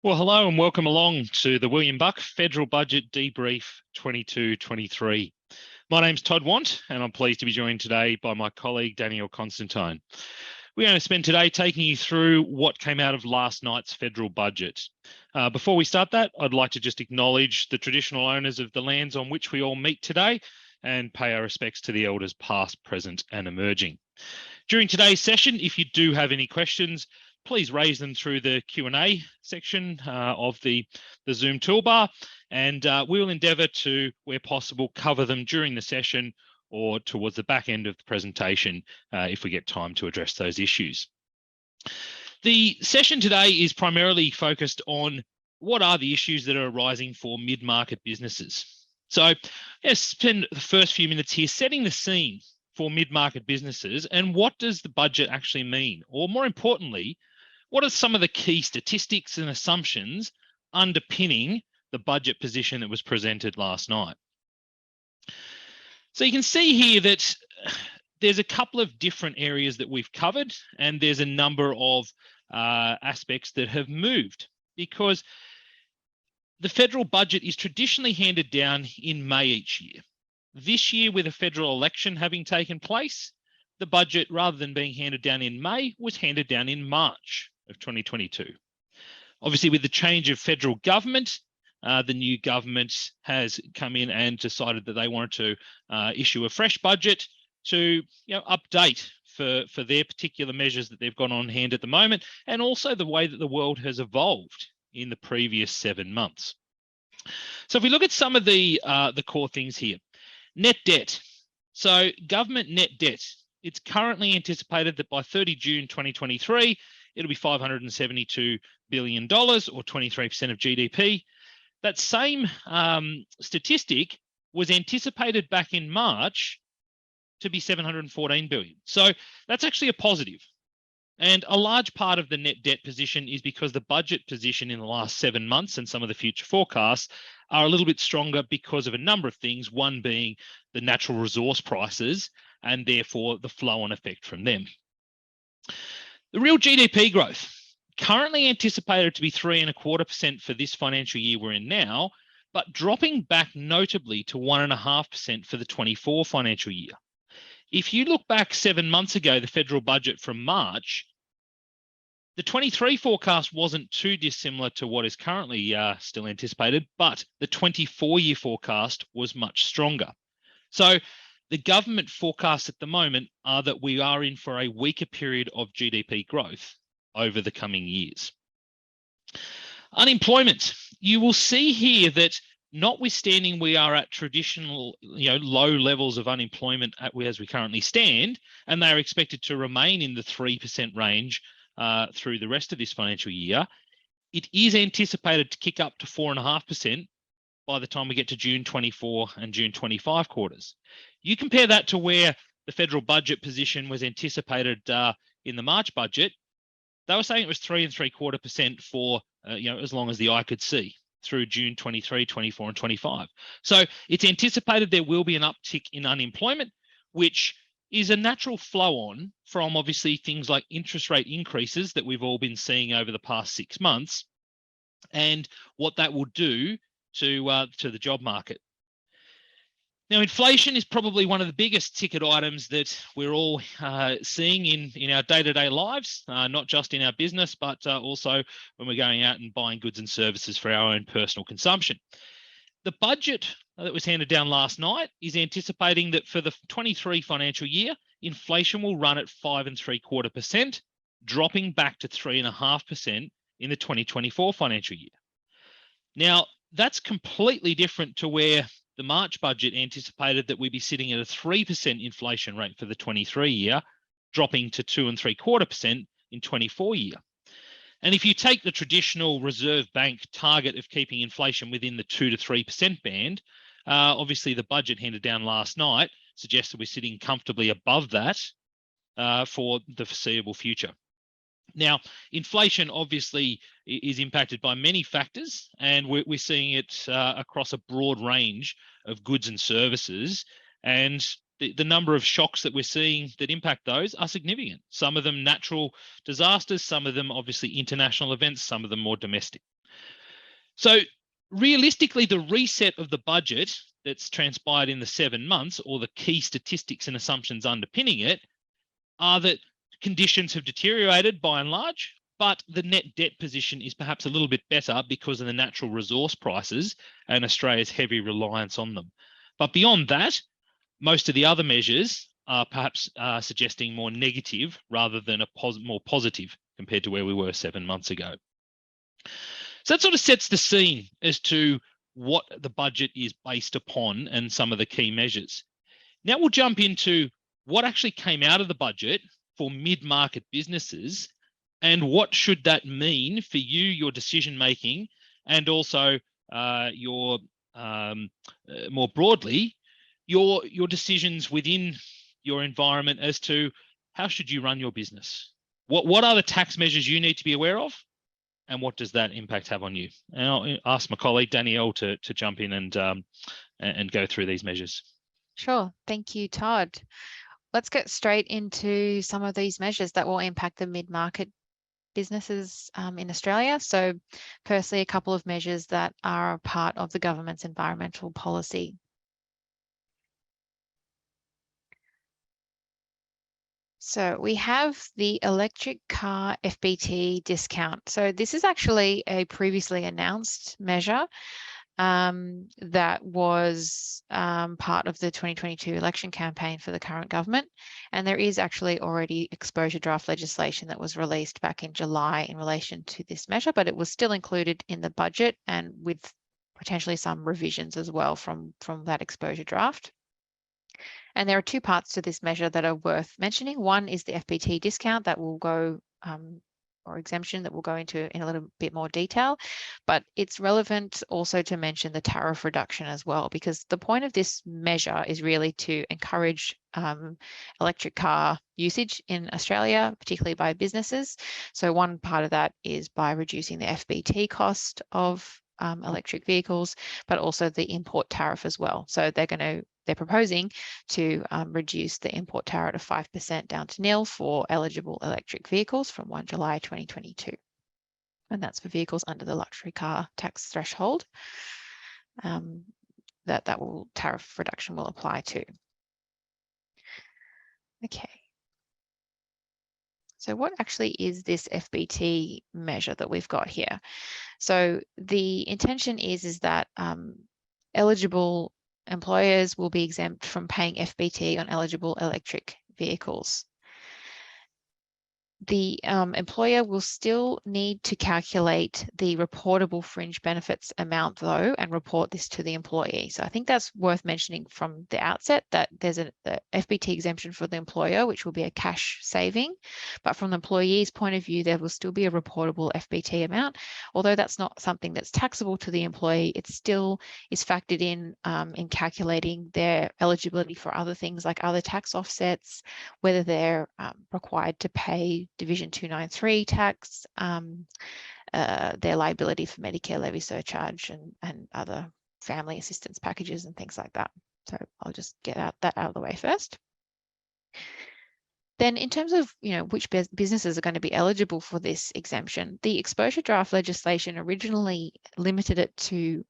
Well, hello and welcome along to the William Buck Federal Budget Debrief 22-23. My name's Todd Want, and I'm pleased to be joined today by my colleague Danielle Constantine. We're going to spend today taking you through what came out of last night's federal budget. Before we start that, I'd like to just acknowledge the traditional owners of the lands on which we all meet today and pay our respects to the elders past, present and emerging. During today's session, if you do have any questions, please raise them through the Q&A section of the Zoom toolbar, and we will endeavour to, where possible, cover them during the session or towards the back end of the presentation if we get time to address those issues. The session today is primarily focused on what are the issues that are arising for mid-market businesses. So let's spend the first few minutes here setting the scene for mid-market businesses and what does the budget actually mean? Or more importantly, what are some of the key statistics and assumptions underpinning the budget position that was presented last night? So you can see here that there's a couple of different areas that we've covered, and there's a number of aspects that have moved because the federal budget is traditionally handed down in May each year. This year, with a federal election having taken place, the budget, rather than being handed down in May, was handed down in March of 2022. Obviously, with the change of federal government, the new government has come in and decided that they wanted to issue a fresh budget to update for their particular measures that they've got on hand at the moment, and also the way that the world has evolved in the previous 7 months. So if we look at some of the core things here, net debt. So government net debt, it's currently anticipated that by 30 June 2023, it'll be $572 billion or 23% of GDP. That same statistic was anticipated back in March to be $714 billion. So that's actually a positive. And a large part of the net debt position is because the budget position in the last 7 months and some of the future forecasts are a little bit stronger because of a number of things, one being the natural resource prices and therefore the flow-on effect from them. The real GDP growth, currently anticipated to be 3.25% for this financial year we're in now, but dropping back notably to 1.5% for the 24 financial year. If you look back 7 months ago, the federal budget from March, the 23 forecast wasn't too dissimilar to what is currently still anticipated, but the 24-year forecast was much stronger. So the government forecasts at the moment are that we are in for a weaker period of GDP growth over the coming years. Unemployment. You will see here that notwithstanding we are at traditional low levels of unemployment as we currently stand, and they are expected to remain in the 3% range through the rest of this financial year, it is anticipated to kick up to 4.5% by the time we get to June 24 and June 25 quarters. You compare that to where the federal budget position was anticipated in the March budget. They were saying it was 3.75% for as long as the eye could see through June 23, 24 and 25. So it's anticipated there will be an uptick in unemployment, which is a natural flow on from obviously things like interest rate increases that we've all been seeing over the past 6 months and what that will do to the job market. Now, inflation is probably one of the biggest ticket items that we're all seeing in our day-to-day lives, not just in our business, but also when we're going out and buying goods and services for our own personal consumption. The budget that was handed down last night is anticipating that for the 23 financial year, inflation will run at 5.75%, dropping back to 3.5% in the 2024 financial year. Now, that's completely different to where the March budget anticipated that we'd be sitting at a 3% inflation rate for the 23 year, dropping to 2.75% in 24 year. And if you take the traditional Reserve Bank target of keeping inflation within the 2 to 3% band, obviously the budget handed down last night suggests that we're sitting comfortably above that for the foreseeable future. Now, inflation obviously is impacted by many factors, and we're seeing it across a broad range of goods and services. And the number of shocks that we're seeing that impact those are significant. Some of them natural disasters, some of them obviously international events, some of them more domestic. So realistically, the reset of the budget that's transpired in the 7 months, or the key statistics and assumptions underpinning it, are that conditions have deteriorated by and large, but the net debt position is perhaps a little bit better because of the natural resource prices and Australia's heavy reliance on them. But beyond that, most of the other measures are perhaps suggesting more negative rather than more positive compared to where we were 7 months ago. So that sort of sets the scene as to what the budget is based upon and some of the key measures. Now we'll jump into what actually came out of the budget for mid-market businesses and what should that mean for you, your decision-making, and also your more broadly, your decisions within your environment as to how should you run your business? What are the tax measures you need to be aware of? And what does that impact have on you? And I'll ask my colleague Danielle to jump in and go through these measures. Sure. Thank you, Todd. Let's get straight into some of these measures that will impact the mid-market businesses in Australia. So firstly, a couple of measures that are part of the government's environmental policy. So we have the electric car FBT discount. So this is actually a previously announced measure that was part of the 2022 election campaign for the current government. And there is actually already exposure draft legislation that was released back in July in relation to this measure, but it was still included in the budget and with potentially some revisions as well from that exposure draft. And there are two parts to this measure that are worth mentioning. One is the FBT discount that will go, or exemption that we'll go into in a little bit more detail, but it's relevant also to mention the tariff reduction as well, because the point of this measure is really to encourage electric car usage in Australia, particularly by businesses. So one part of that is by reducing the FBT cost of electric vehicles, but also the import tariff as well. So they're proposing to reduce the import tariff of 5% down to nil for eligible electric vehicles from 1 July 2022. And that's for vehicles under the luxury car tax threshold that tariff reduction will apply to. Okay. So what actually is this FBT measure that we've got here? So the intention is that eligible employers will be exempt from paying FBT on eligible electric vehicles. The employer will still need to calculate the reportable fringe benefits amount though and report this to the employee. So I think that's worth mentioning from the outset that there's the FBT exemption for the employer, which will be a cash saving, but from the employee's point of view, there will still be a reportable FBT amount. Although that's not something that's taxable to the employee, it still is factored in calculating their eligibility for other things like other tax offsets, whether they're required to pay Division 293 tax, their liability for Medicare levy surcharge and other family assistance packages and things like that. So I'll just get that out of the way first. Then in terms of which businesses are going to be eligible for this exemption, the exposure draft legislation originally limited it to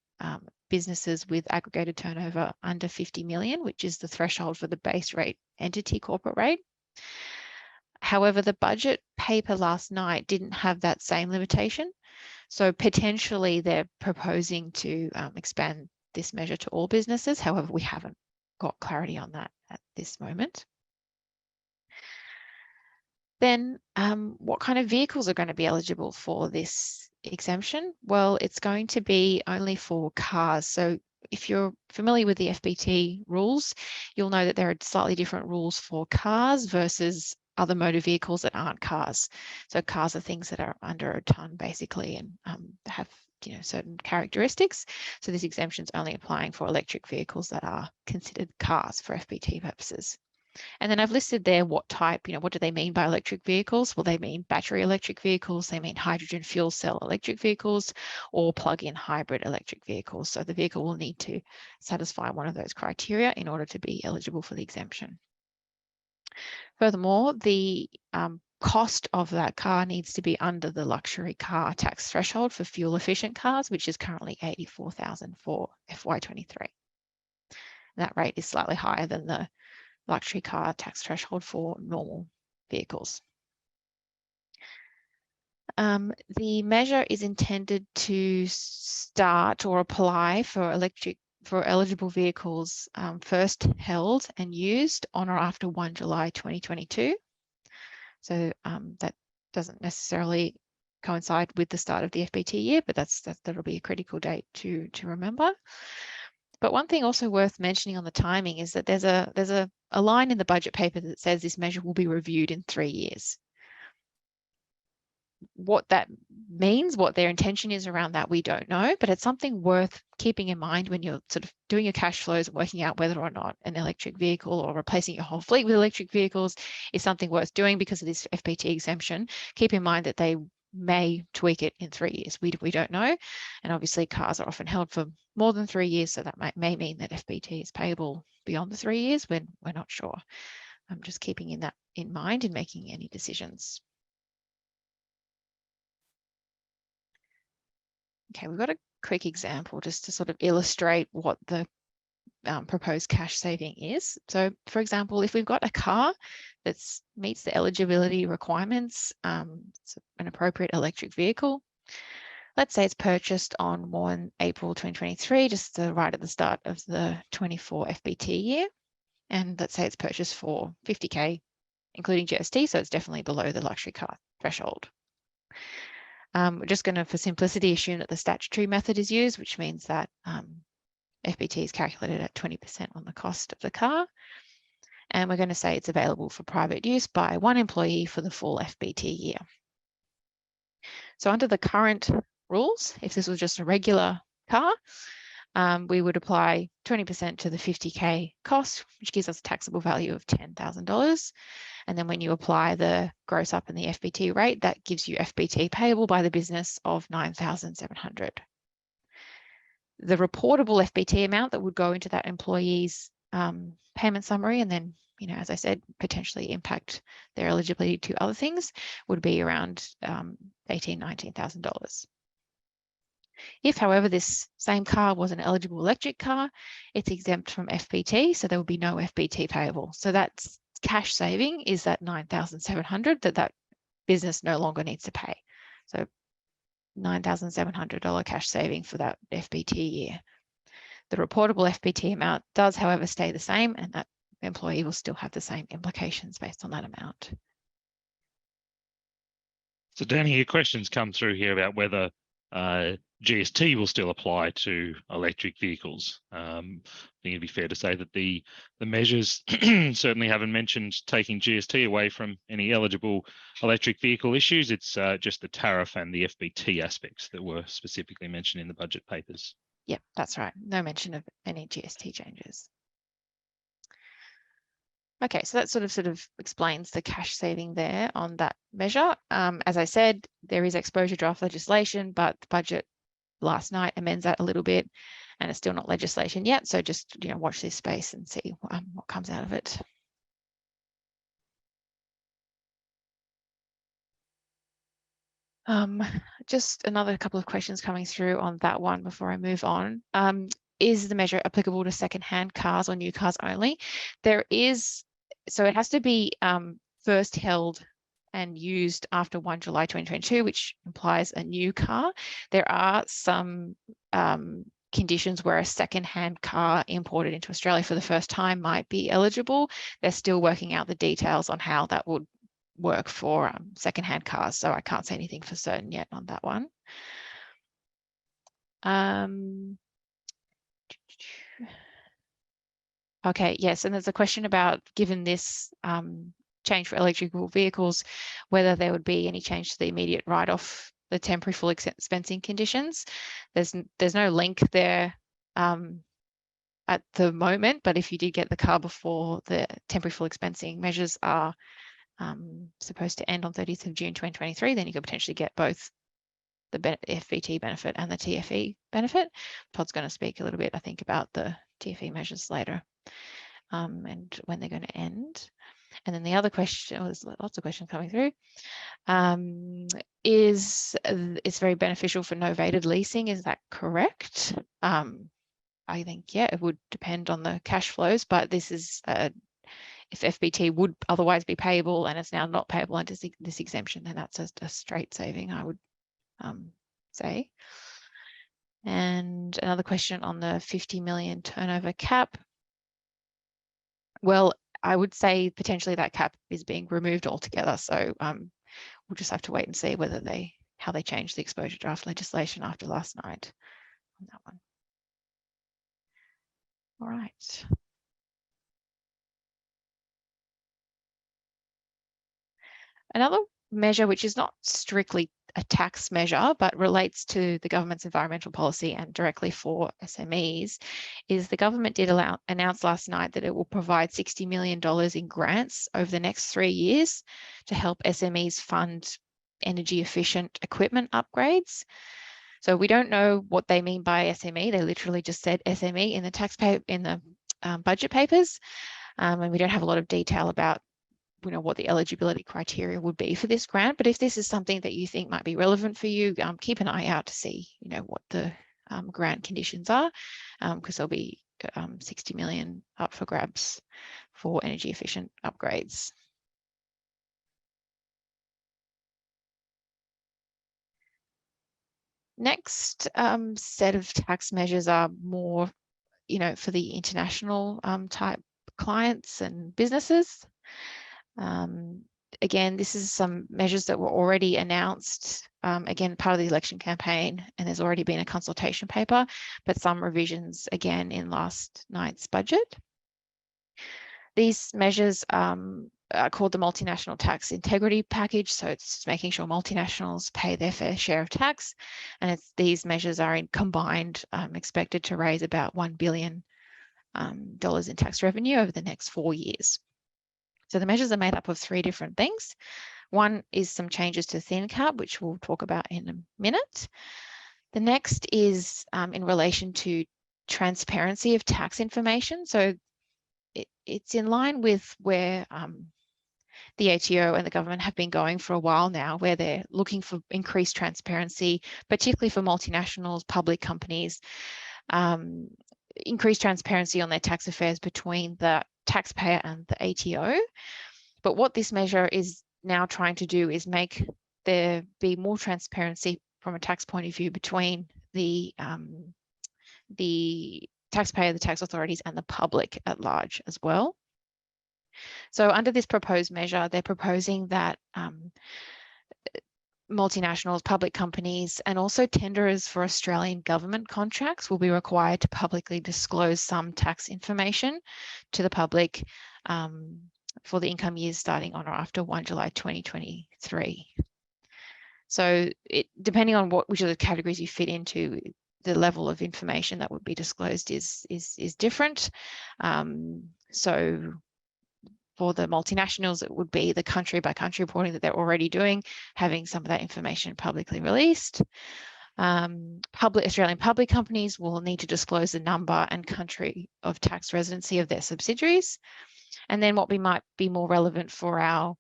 businesses with aggregated turnover under 50 million, which is the threshold for the base rate entity corporate rate. However, the budget paper last night didn't have that same limitation. So potentially they're proposing to expand this measure to all businesses. However, we haven't got clarity on that at this moment. Then what kind of vehicles are going to be eligible for this exemption? Well, it's going to be only for cars. So if you're familiar with the FBT rules, you'll know that there are slightly different rules for cars versus other motor vehicles that aren't cars. So cars are things that are under a ton basically and have certain characteristics. So this exemption is only applying for electric vehicles that are considered cars for FBT purposes. And then I've listed there what type, what do they mean by electric vehicles? Well, they mean battery electric vehicles, they mean hydrogen fuel cell electric vehicles, or plug-in hybrid electric vehicles. So the vehicle will need to satisfy one of those criteria in order to be eligible for the exemption. Furthermore, the cost of that car needs to be under the luxury car tax threshold for fuel efficient cars, which is currently $84,000 for FY23. That rate is slightly higher than the luxury car tax threshold for normal vehicles. The measure is intended to start or apply for eligible vehicles first held and used on or after 1 July 2022. So that doesn't necessarily coincide with the start of the FBT year, but that'll be a critical date to remember. But one thing also worth mentioning on the timing is that there's a line in the budget paper that says this measure will be reviewed in 3 years. What that means, what their intention is around that, we don't know, but it's something worth keeping in mind when you're sort of doing your cash flows and working out whether or not an electric vehicle or replacing your whole fleet with electric vehicles is something worth doing because of this FBT exemption. Keep in mind that they may tweak it in 3 years. We don't know. And obviously cars are often held for more than 3 years, so that may mean that FBT is payable beyond the 3 years when we're not sure. I'm just keeping that in mind in making any decisions. Okay, we've got a quick example just to sort of illustrate what the proposed cash saving is. So for example, if we've got a car that meets the eligibility requirements, it's an appropriate electric vehicle. Let's say it's purchased on 1 April 2023, just right at the start of the 24 FBT year. And let's say it's purchased for 50K, including GST, so it's definitely below the luxury car threshold. We're just going to, for simplicity, assume that the statutory method is used, which means that FBT is calculated at 20% on the cost of the car. And we're going to say it's available for private use by 1 employee for the full FBT year. So under the current rules, if this was just a regular car, we would apply 20% to the 50K cost, which gives us a taxable value of $10,000. And then when you apply the gross up in the FBT rate, that gives you FBT payable by the business of $9,700. The reportable FBT amount that would go into that employee's payment summary and then, as I said, potentially impact their eligibility to other things would be around $19,000. If, however, this same car was an eligible electric car, it's exempt from FBT, so there will be no FBT payable. So that's cash saving is that $9,700 that business no longer needs to pay. So $9,700 cash saving for that FBT year. The reportable FBT amount does, however, stay the same, and that employee will still have the same implications based on that amount. So Danny, your questions come through here about whether GST will still apply to electric vehicles. I think it'd be fair to say that the measures certainly haven't mentioned taking GST away from any eligible electric vehicle issues. It's just the tariff and the FBT aspects that were specifically mentioned in the budget papers. Yep, that's right. No mention of any GST changes. Okay, so that sort of explains the cash saving there on that measure. As I said, there is exposure draft legislation, but the budget last night amends that a little bit, and it's still not legislation yet. So just watch this space and see what comes out of it. Just another couple of questions coming through on that one before I move on. Is the measure applicable to second-hand cars or new cars only? There is, so it has to be first held and used after 1 July 2022, which implies a new car. There are some conditions where a second-hand car imported into Australia for the first time might be eligible. They're still working out the details on how that would work for second-hand cars, so I can't say anything for certain yet on that one. Okay, yes, and there's a question about, given this change for electrical vehicles, whether there would be any change to the immediate write-off, the temporary full expensing conditions. There's no link there at the moment, but if you did get the car before the temporary full expensing measures are supposed to end on 30th of June 2023, then you could potentially get both the FBT benefit and the TFE benefit. Todd's going to speak a little bit, I think, about the TFE measures later and when they're going to end. And then the other question, there's lots of questions coming through, is it's very beneficial for novated leasing. Is that correct? I think, yeah, it would depend on the cash flows, but this is if FBT would otherwise be payable and it's now not payable under this exemption, then that's a straight saving, I would say. And another question on the 50 million turnover cap. Well, I would say potentially that cap is being removed altogether. So we'll just have to wait and see whether how they change the exposure draft legislation after last night on that one. All right. Another measure, which is not strictly a tax measure, but relates to the government's environmental policy and directly for SMEs, is the government did announce last night that it will provide $60 million in grants over the next 3 years to help SMEs fund energy efficient equipment upgrades. So we don't know what they mean by SME. They literally just said SME in the budget papers, and we don't have a lot of detail about what the eligibility criteria would be for this grant. But if this is something that you think might be relevant for you, keep an eye out to see what the grant conditions are, because there'll be 60 million up for grabs for energy efficient upgrades. Next set of tax measures are more for the international type clients and businesses. Again, this is some measures that were already announced, again, part of the election campaign, and there's already been a consultation paper, but some revisions again in last night's budget. These measures are called the Multinational Tax Integrity Package, so it's making sure multinationals pay their fair share of tax, and these measures are combined expected to raise about $1 billion in tax revenue over the next 4 years. So the measures are made up of 3 different things. One is some changes to thin cap, which we'll talk about in a minute. The next is in relation to transparency of tax information. So it's in line with where the ATO and the government have been going for a while now, where they're looking for increased transparency, particularly for multinationals, public companies, increased transparency on their tax affairs between the taxpayer and the ATO. But what this measure is now trying to do is make there be more transparency from a tax point of view between the taxpayer, the tax authorities, and the public at large as well. So under this proposed measure, they're proposing that multinationals, public companies, and also tenderers for Australian government contracts will be required to publicly disclose some tax information to the public for the income years starting on or after 1 July 2023. So depending on which of the categories you fit into, the level of information that would be disclosed is different. So for the multinationals, it would be the country by country reporting that they're already doing, having some of that information publicly released. Australian public companies will need to disclose the number and country of tax residency of their subsidiaries. And then what we might be more relevant for our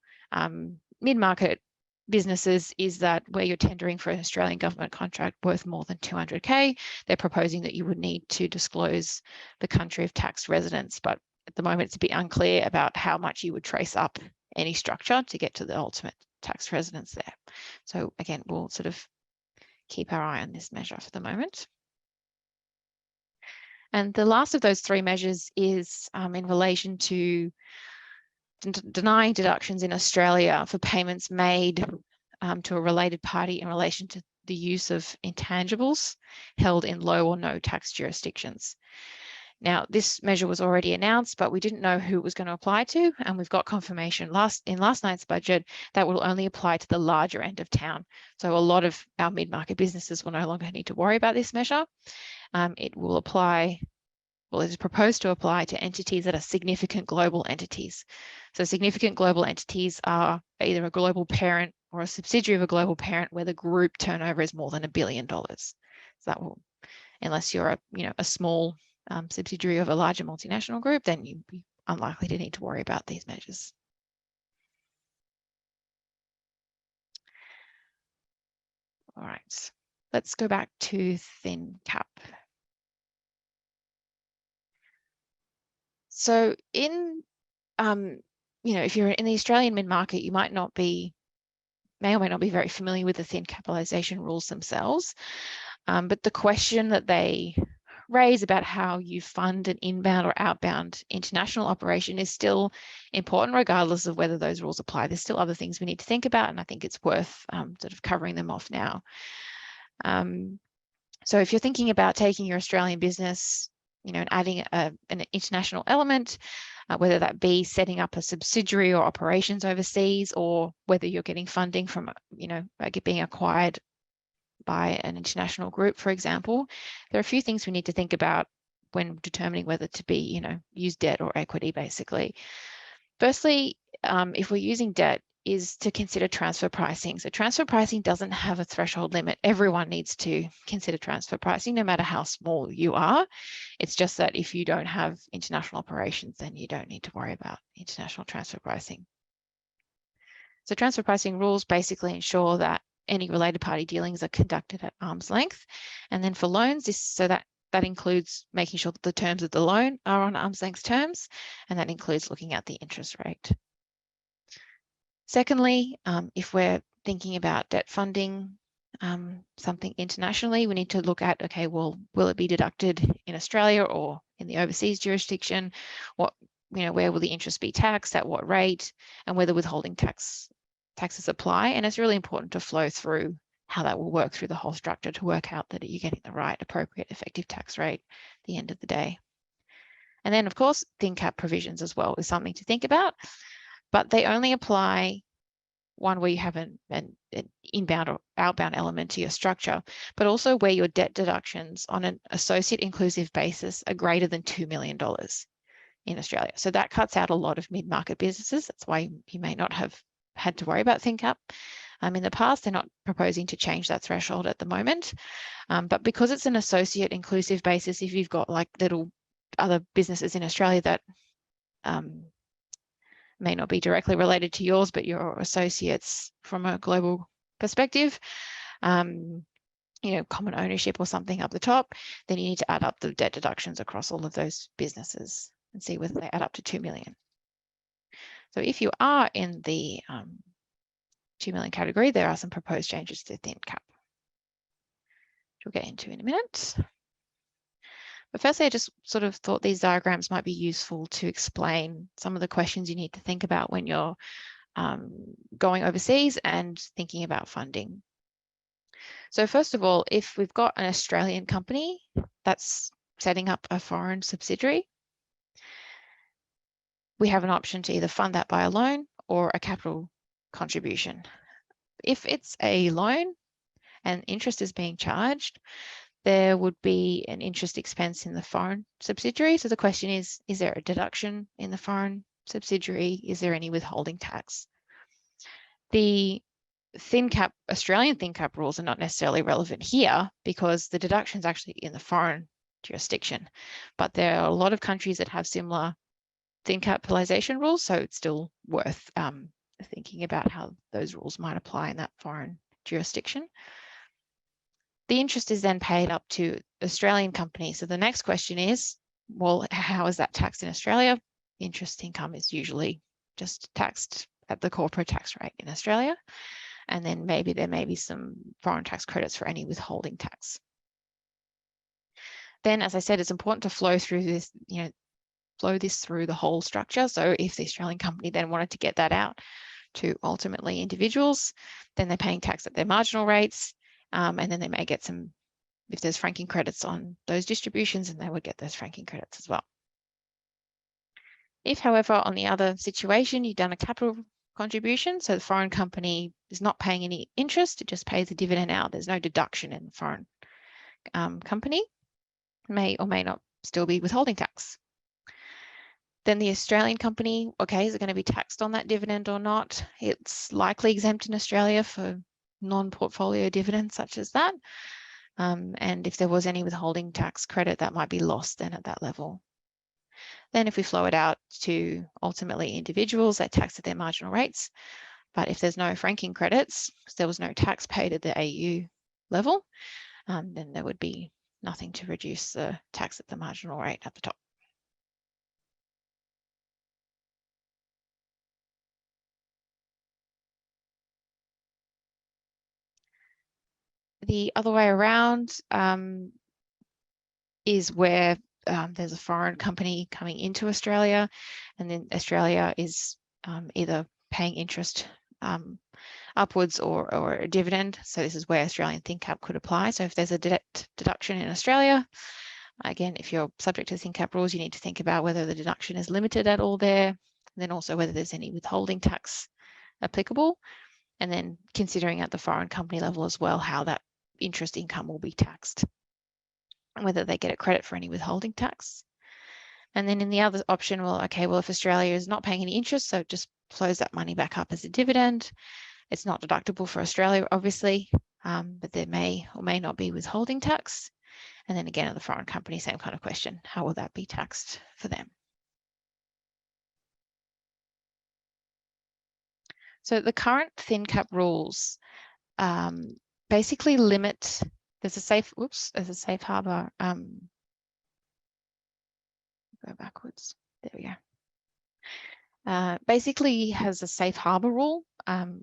mid-market businesses is that where you're tendering for an Australian government contract worth more than 200K, they're proposing that you would need to disclose the country of tax residence. But at the moment, it's a bit unclear about how much you would trace up any structure to get to the ultimate tax residence there. So again, we'll sort of keep our eye on this measure for the moment. And the last of those 3 measures is in relation to denying deductions in Australia for payments made to a related party in relation to the use of intangibles held in low or no tax jurisdictions. Now, this measure was already announced, but we didn't know who it was going to apply to, and we've got confirmation in last night's budget that will only apply to the larger end of town. So a lot of our mid-market businesses will no longer need to worry about this measure. It will apply, well, it is proposed to apply to entities that are significant global entities. So significant global entities are either a global parent or a subsidiary of a global parent where the group turnover is more than $1 billion. So that will, unless you're a small subsidiary of a larger multinational group, then you'd be unlikely to need to worry about these measures. All right, let's go back to thin cap. So in, if you're in the Australian mid-market, you may or may not be very familiar with the thin capitalization rules themselves. But the question that they raise about how you fund an inbound or outbound international operation is still important, regardless of whether those rules apply. There's still other things we need to think about, and I think it's worth sort of covering them off now. So if you're thinking about taking your Australian business, and adding an international element, whether that be setting up a subsidiary or operations overseas, or whether you're getting funding from, being acquired by an international group, for example, there are a few things we need to think about when determining whether to be, use debt or equity, basically. Firstly, if we're using debt, is to consider transfer pricing. So transfer pricing doesn't have a threshold limit. Everyone needs to consider transfer pricing, no matter how small you are. It's just that if you don't have international operations, then you don't need to worry about international transfer pricing. So transfer pricing rules basically ensure that any related party dealings are conducted at arm's length. And then for loans, that includes making sure that the terms of the loan are on arm's length terms, and that includes looking at the interest rate. Secondly, if we're thinking about debt funding something internationally, we need to look at, okay, well, will it be deducted in Australia or in the overseas jurisdiction? Where will the interest be taxed, at what rate, and whether withholding taxes apply? And it's really important to flow through how that will work through the whole structure to work out that you're getting the right appropriate effective tax rate at the end of the day. And then, of course, thin cap provisions as well is something to think about, but they only apply one where you have an inbound or outbound element to your structure, but also where your debt deductions on an associate inclusive basis are greater than $2 million in Australia. So that cuts out a lot of mid-market businesses. That's why you may not have had to worry about thin cap in the past. They're not proposing to change that threshold at the moment. But because it's an associate inclusive basis, if you've got like little other businesses in Australia that may not be directly related to yours, but your associates from a global perspective, common ownership or something up the top, then you need to add up the debt deductions across all of those businesses and see whether they add up to 2 million. So if you are in the 2 million category, there are some proposed changes to thin cap, which we'll get into in a minute. But firstly, I just sort of thought these diagrams might be useful to explain some of the questions you need to think about when you're going overseas and thinking about funding. So first of all, if we've got an Australian company that's setting up a foreign subsidiary, we have an option to either fund that by a loan or a capital contribution. If it's a loan and interest is being charged, there would be an interest expense in the foreign subsidiary. So the question is there a deduction in the foreign subsidiary? Is there any withholding tax? The Australian thin cap rules are not necessarily relevant here because the deduction is actually in the foreign jurisdiction. But there are a lot of countries that have similar thin capitalization rules, so it's still worth thinking about how those rules might apply in that foreign jurisdiction. The interest is then paid up to Australian companies. So the next question is, well, how is that taxed in Australia? Interest income is usually just taxed at the corporate tax rate in Australia. And then maybe there may be some foreign tax credits for any withholding tax. Then, as I said, it's important to flow through this, flow this through the whole structure. So if the Australian company then wanted to get that out to ultimately individuals, then they're paying tax at their marginal rates. And then they may get some, if there's franking credits on those distributions, and they would get those franking credits as well. If, however, on the other situation, you've done a capital contribution, so the foreign company is not paying any interest, it just pays a dividend out. There's no deduction in the foreign company, may or may not still be withholding tax. Then the Australian company, okay, is it going to be taxed on that dividend or not? It's likely exempt in Australia for non-portfolio dividends such as that. And if there was any withholding tax credit, that might be lost then at that level. Then if we flow it out to ultimately individuals, they're taxed at their marginal rates. But if there's no franking credits, there was no tax paid at the AU level, then there would be nothing to reduce the tax at the marginal rate at the top. The other way around is where there's a foreign company coming into Australia, and then Australia is either paying interest upwards or a dividend. So this is where Australian ThinCap could apply. So if there's a deduction in Australia, again, if you're subject to ThinCap rules, you need to think about whether the deduction is limited at all there, and then also whether there's any withholding tax applicable, and then considering at the foreign company level as well how that interest income will be taxed, and whether they get a credit for any withholding tax. And then in the other option, well, okay, well, if Australia is not paying any interest, so it just flows that money back up as a dividend. It's not deductible for Australia, obviously, but there may or may not be withholding tax. And then again, at the foreign company, same kind of question. How will that be taxed for them? So the current ThinCap rules basically limit, there's a safe harbor, go backwards, there we go. Basically has a safe harbor rule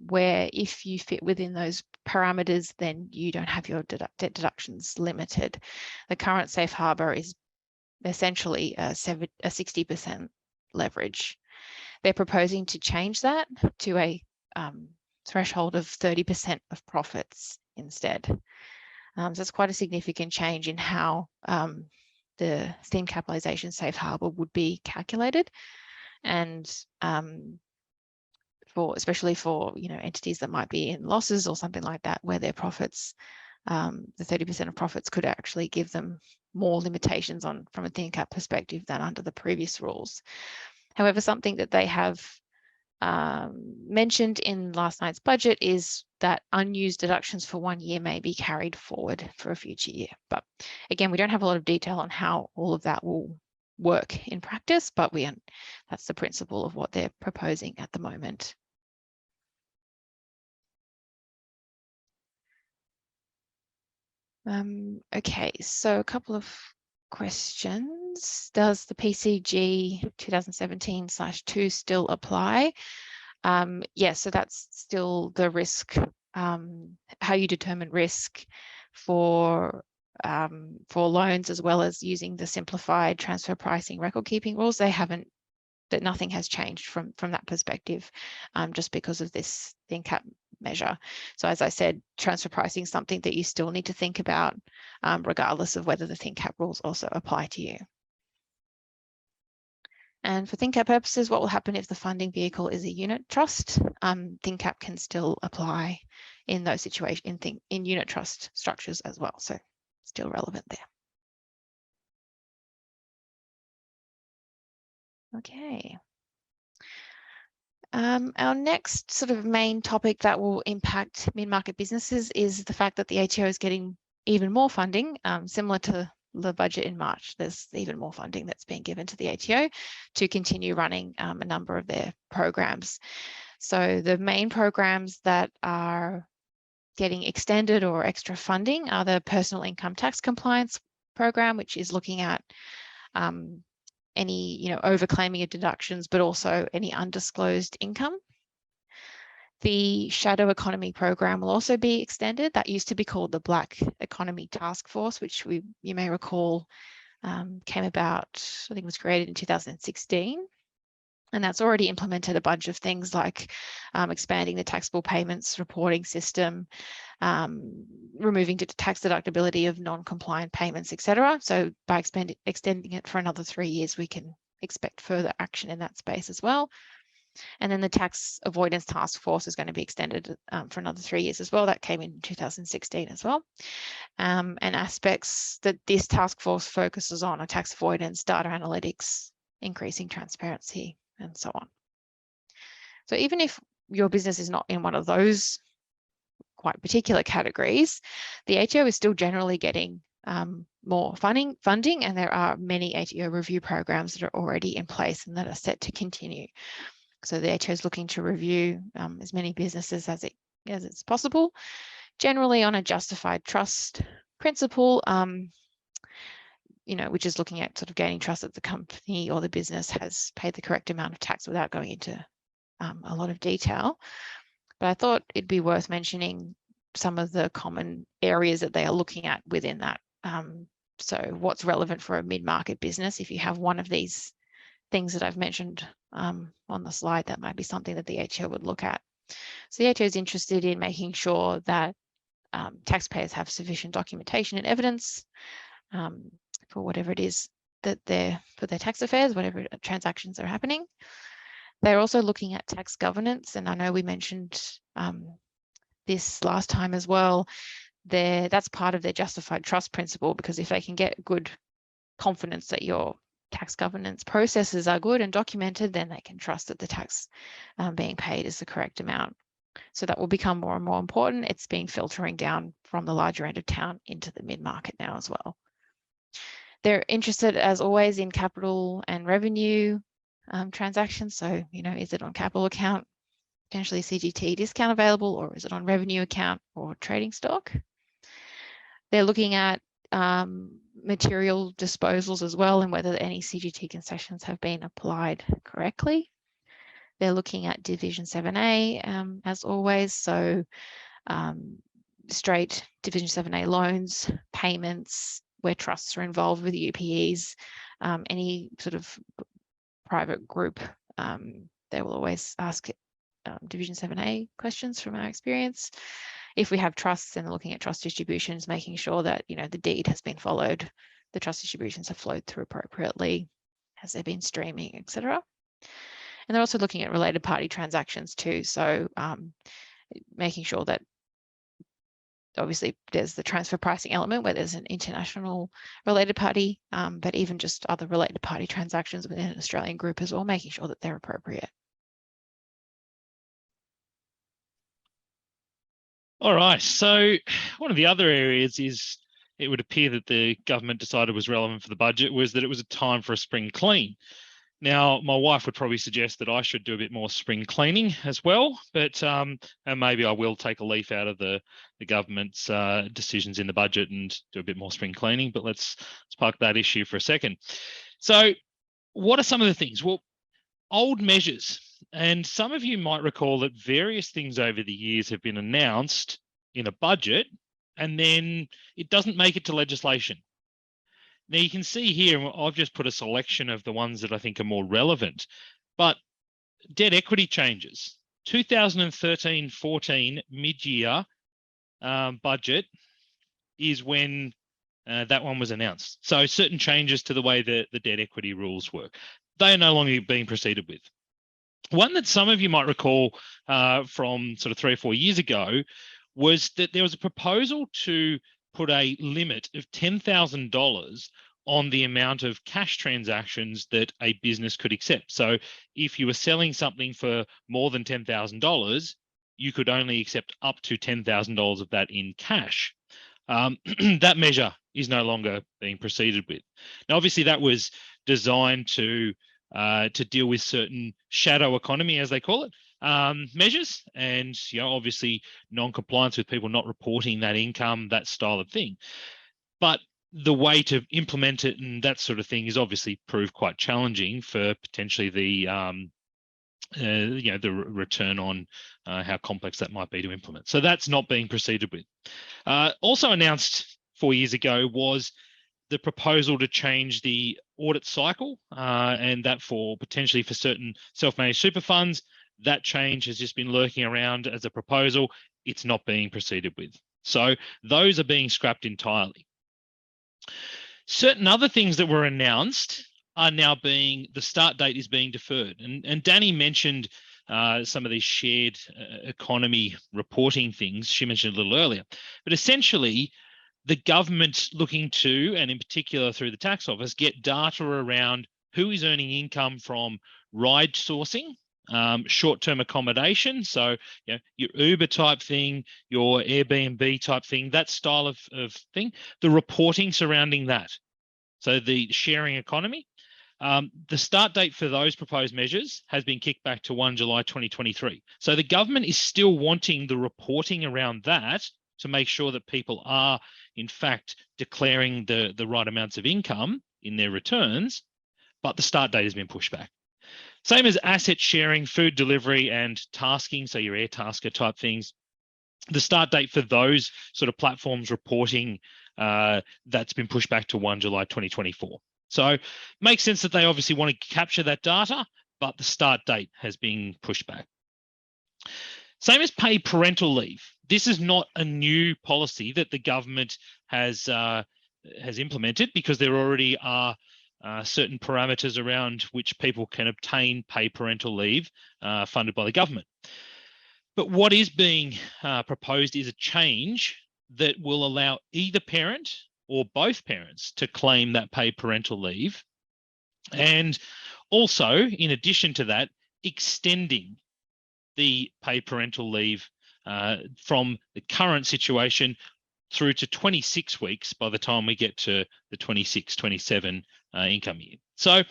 where if you fit within those parameters, then you don't have your debt deductions limited. The current safe harbor is essentially a 60% leverage. They're proposing to change that to a threshold of 30% of profits instead. So it's quite a significant change in how the thin capitalization safe harbor would be calculated. And especially for entities that might be in losses or something like that, where their profits, the 30% of profits could actually give them more limitations from a ThinCap perspective than under the previous rules. However, something that they have mentioned in last night's budget is that unused deductions for 1 year may be carried forward for a future year. But again, we don't have a lot of detail on how all of that will work in practice, but that's the principle of what they're proposing at the moment. Okay, so a couple of questions. Does the PCG 2017/2 still apply? Yes, so that's still the risk, how you determine risk for loans, as well as using the simplified transfer pricing record keeping rules. Nothing has changed from that perspective, just because of this ThinCap measure. So as I said, transfer pricing is something that you still need to think about, regardless of whether the ThinCap rules also apply to you. And for ThinCap purposes, what will happen if the funding vehicle is a unit trust? ThinCap can still apply in those situations, in unit trust structures as well. So still relevant there. Okay. Our next sort of main topic that will impact mid-market businesses is the fact that the ATO is getting even more funding, similar to the budget in March. There's even more funding that's being given to the ATO to continue running a number of their programs. So the main programs that are getting extended or extra funding are the personal income tax compliance program, which is looking at any overclaiming of deductions, but also any undisclosed income. The shadow economy program will also be extended. That used to be called the Black Economy Task Force, which you may recall came about, I think it was created in 2016. And that's already implemented a bunch of things like expanding the taxable payments reporting system, removing tax deductibility of non-compliant payments, etc. So by extending it for another 3 years, we can expect further action in that space as well. And then the tax avoidance task force is going to be extended for another 3 years as well. That came in 2016 as well. And aspects that this task force focuses on are tax avoidance, data analytics, increasing transparency, and so on. So even if your business is not in one of those quite particular categories, the ATO is still generally getting more funding, and there are many ATO review programs that are already in place and that are set to continue. So the ATO is looking to review as many businesses as it's possible generally on a justified trust principle, which is looking at sort of gaining trust that the company or the business has paid the correct amount of tax without going into a lot of detail. But I thought it'd be worth mentioning some of the common areas that they are looking at within that. So what's relevant for a mid-market business? If you have one of these things that I've mentioned on the slide, that might be something that the ATO would look at. So the ATO is interested in making sure that taxpayers have sufficient documentation and evidence for whatever it is that for their tax affairs, whatever transactions are happening. They're also looking at tax governance, and I know we mentioned this last time as well. That's part of their justified trust principle, because if they can get good confidence that your tax governance processes are good and documented, then they can trust that the tax being paid is the correct amount. So that will become more and more important. It's been filtering down from the larger end of town into the mid-market now as well. They're interested, as always, in capital and revenue transactions. So, is it on capital account, potentially CGT discount available, or is it on revenue account or trading stock? They're looking at material disposals as well, and whether any CGT concessions have been applied correctly. They're looking at Division 7A, as always. So straight Division 7A loans, payments, where trusts are involved with UPEs, any sort of private group, they will always ask Division 7A questions from our experience. If we have trusts, then looking at trust distributions, making sure that the deed has been followed, the trust distributions have flowed through appropriately, has there been streaming, etc. And they're also looking at related party transactions too. So making sure that obviously there's the transfer pricing element where there's an international related party, but even just other related party transactions within an Australian group as well, making sure that they're appropriate. All right. So one of the other areas is it would appear that the government decided was relevant for the budget was that it was a time for a spring clean. Now, my wife would probably suggest that I should do a bit more spring cleaning as well, but and maybe I will take a leaf out of the government's decisions in the budget and do a bit more spring cleaning, but let's park that issue for a second. So what are some of the things? Well, old measures. And some of you might recall that various things over the years have been announced in a budget, and then it doesn't make it to legislation. Now you can see here, I've just put a selection of the ones that I think are more relevant, but debt equity changes, 2013-14 mid-year budget is when that one was announced. So certain changes to the way the debt equity rules work, they are no longer being proceeded with. One that some of you might recall from sort of 3 or 4 years ago was that there was a proposal to put a limit of $10,000 on the amount of cash transactions that a business could accept. So if you were selling something for more than $10,000, you could only accept up to $10,000 of that in cash. That measure is no longer being proceeded with. Now, obviously, that was designed to deal with certain shadow economy, as they call it, measures, and obviously non-compliance with people not reporting that income, that style of thing. But the way to implement it and that sort of thing is obviously proved quite challenging for potentially the the return on how complex that might be to implement. So that's not being proceeded with. Also announced 4 years ago was the proposal to change the audit cycle, and that potentially for certain self-managed super funds. That change has just been lurking around as a proposal. It's not being proceeded with. So those are being scrapped entirely. Certain other things that were announced are now the start date is being deferred. And Danny mentioned some of these shared economy reporting things. She mentioned a little earlier. But essentially, the government's looking to, and in particular through the tax office, get data around who is earning income from ride sourcing, short-term accommodation, so your Uber type thing, your Airbnb type thing, that style of thing, the reporting surrounding that. So the sharing economy. The start date for those proposed measures has been kicked back to 1 July 2023. So the government is still wanting the reporting around that to make sure that people are, in fact, declaring the right amounts of income in their returns, but the start date has been pushed back. Same as asset sharing, food delivery, and tasking, so your Airtasker type things. The start date for those sort of platforms reporting, that's been pushed back to 1 July 2024. So makes sense that they obviously want to capture that data, but the start date has been pushed back. Same as paid parental leave. This is not a new policy that the government has implemented, because there already are certain parameters around which people can obtain paid parental leave funded by the government. But what is being proposed is a change that will allow either parent or both parents to claim that paid parental leave. And also, in addition to that, extending the paid parental leave from the current situation through to 26 weeks by the time we get to the 26-27 income year. So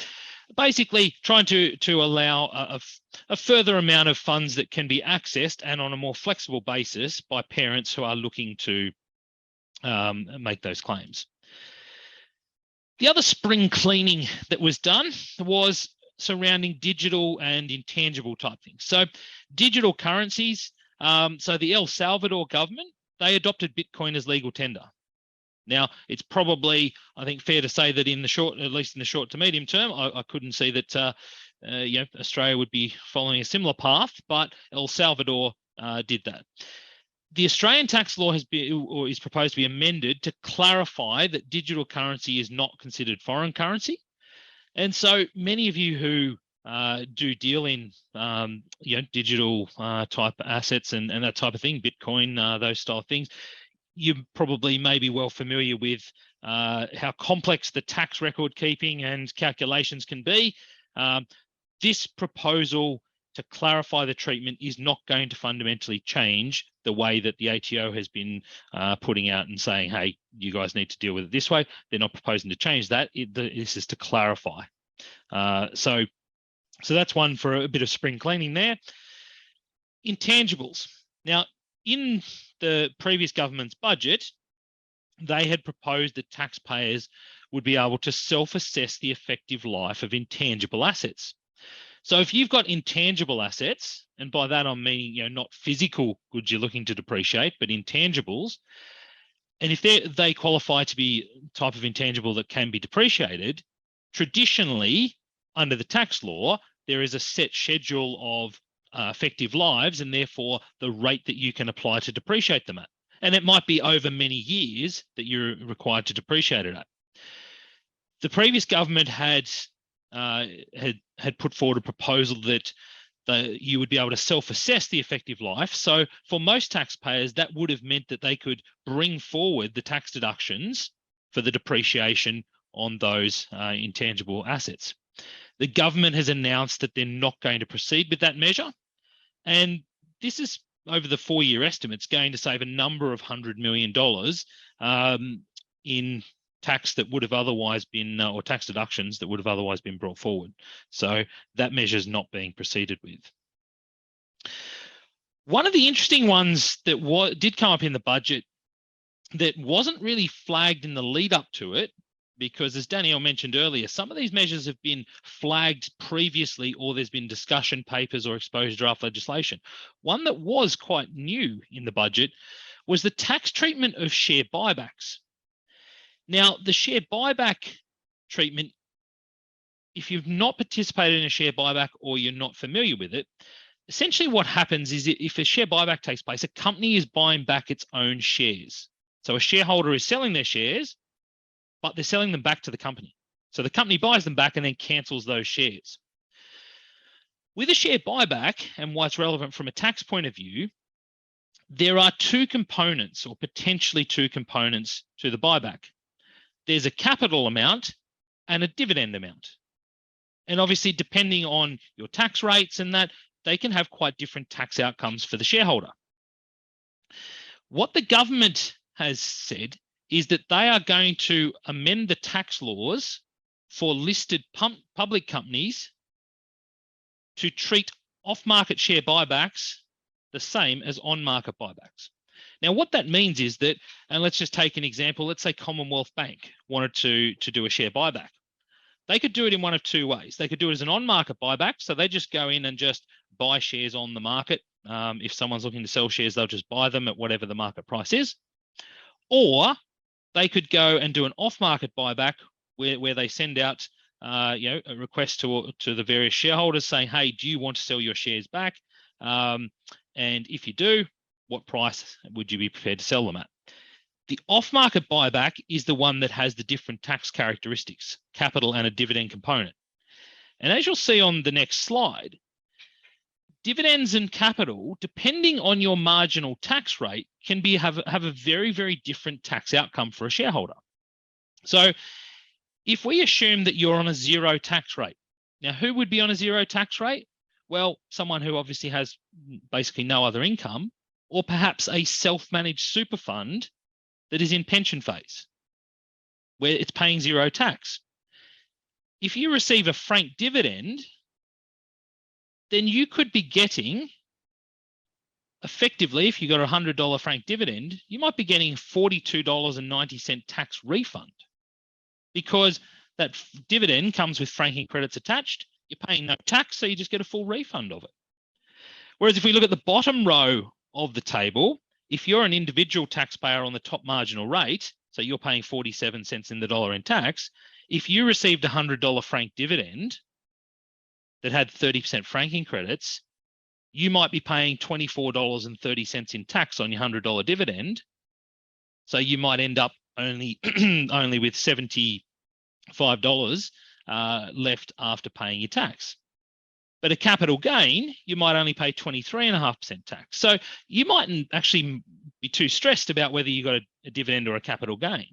basically trying to allow a further amount of funds that can be accessed and on a more flexible basis by parents who are looking to make those claims. The other spring cleaning that was done was surrounding digital and intangible type things. So digital currencies, so the El Salvador government, they adopted Bitcoin as legal tender. Now, it's probably, I think, fair to say that in the short, at least in the short to medium term, I couldn't see that Australia would be following a similar path, but El Salvador did that. The Australian tax law has been, or is proposed to be amended to clarify that digital currency is not considered foreign currency. And so many of you who do deal in digital type assets and that type of thing, Bitcoin, those style of things, you probably may be well familiar with how complex the tax record keeping and calculations can be. This proposal to clarify the treatment is not going to fundamentally change the way that the ATO has been putting out and saying, hey, you guys need to deal with it this way. They're not proposing to change that. This is to clarify. So that's one for a bit of spring cleaning there. Intangibles. Now, in the previous government's budget, they had proposed that taxpayers would be able to self-assess the effective life of intangible assets. So if you've got intangible assets, and by that I'm meaning not physical goods you're looking to depreciate, but intangibles, and if they qualify to be type of intangible that can be depreciated, traditionally under the tax law there is a set schedule of effective lives, and therefore the rate that you can apply to depreciate them at. And it might be over many years that you're required to depreciate it at. The previous government had put forward a proposal that you would be able to self-assess the effective life. So for most taxpayers, that would have meant that they could bring forward the tax deductions for the depreciation on those intangible assets. The government has announced that they're not going to proceed with that measure. And this is, over the 4-year estimates, going to save a number of $100 million in tax that would have otherwise been, or tax deductions that would have otherwise been brought forward. So that measure is not being proceeded with. One of the interesting ones that did come up in the budget that wasn't really flagged in the lead up to it, because as Danielle mentioned earlier, some of these measures have been flagged previously, or there's been discussion papers or exposure draft legislation. One that was quite new in the budget was the tax treatment of share buybacks. Now, the share buyback treatment, if you've not participated in a share buyback or you're not familiar with it, essentially what happens is if a share buyback takes place, a company is buying back its own shares. So a shareholder is selling their shares, but they're selling them back to the company. So the company buys them back and then cancels those shares. With a share buyback, and why it's relevant from a tax point of view, there are two components, or potentially two components, to the buyback. There's a capital amount and a dividend amount. And obviously, depending on your tax rates and that, they can have quite different tax outcomes for the shareholder. What the government has said is that they are going to amend the tax laws for listed public companies to treat off-market share buybacks the same as on-market buybacks. Now, what that means is that, and let's just take an example, let's say Commonwealth Bank wanted to do a share buyback. They could do it in one of two ways. They could do it as an on-market buyback, so they just go in and just buy shares on the market. If someone's looking to sell shares, they'll just buy them at whatever the market price is. Or they could go and do an off-market buyback where they send out a request to the various shareholders saying, hey, do you want to sell your shares back? And if you do, what price would you be prepared to sell them at? The off-market buyback is the one that has the different tax characteristics, capital and a dividend component. And as you'll see on the next slide, dividends and capital, depending on your marginal tax rate, can have a very, very different tax outcome for a shareholder. So if we assume that you're on a zero tax rate, now who would be on a zero tax rate? Well, someone who obviously has basically no other income, or perhaps a self-managed super fund that is in pension phase, where it's paying zero tax. If you receive a franked dividend, then you could be getting, effectively, if you got a $100 franked dividend, you might be getting $42.90 tax refund, because that dividend comes with franking credits attached. You're paying no tax, so you just get a full refund of it. Whereas if we look at the bottom row of the table, if you're an individual taxpayer on the top marginal rate, so you're paying 47 cents in the dollar in tax, if you received a $100 franked dividend that had 30% franking credits, you might be paying $24.30 in tax on your $100 dividend. So you might end up only with $75 left after paying your tax. But a capital gain, you might only pay 23.5% tax. So you mightn't actually be too stressed about whether you got a dividend or a capital gain.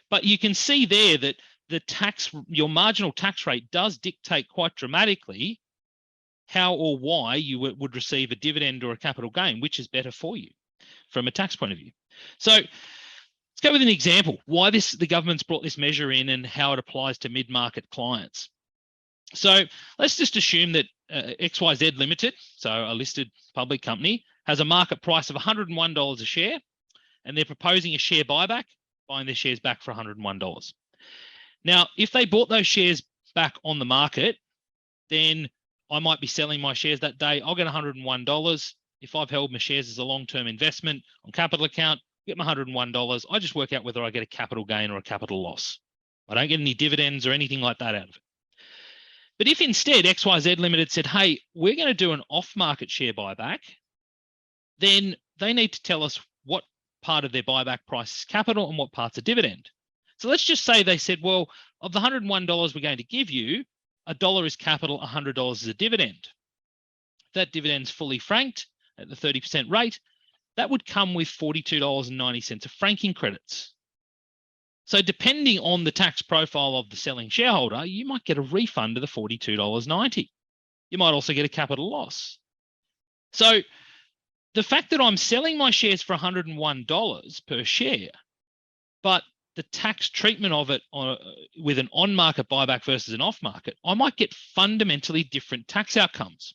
But you can see there that your marginal tax rate does dictate quite dramatically how or why you would receive a dividend or a capital gain, which is better for you from a tax point of view. So let's go with an example, why the government's brought this measure in and how it applies to mid-market clients. So let's just assume that XYZ Limited, so a listed public company, has a market price of $101 a share, and they're proposing a share buyback, buying their shares back for $101. Now, if they bought those shares back on the market, then I might be selling my shares that day. I'll get $101. If I've held my shares as a long-term investment on capital account, get my $101. I just work out whether I get a capital gain or a capital loss. I don't get any dividends or anything like that out of it. But if instead XYZ Limited said, hey, we're going to do an off-market share buyback, then they need to tell us what part of their buyback price is capital and what part's a dividend. So let's just say they said, well, of the $101 we're going to give you, $1 is capital, $100 is a dividend. That dividend's fully franked at the 30% rate. That would come with $42.90 of franking credits. So depending on the tax profile of the selling shareholder, you might get a refund of the $42.90. You might also get a capital loss. So the fact that I'm selling my shares for $101 per share, but the tax treatment of it with an on-market buyback versus an off-market, I might get fundamentally different tax outcomes,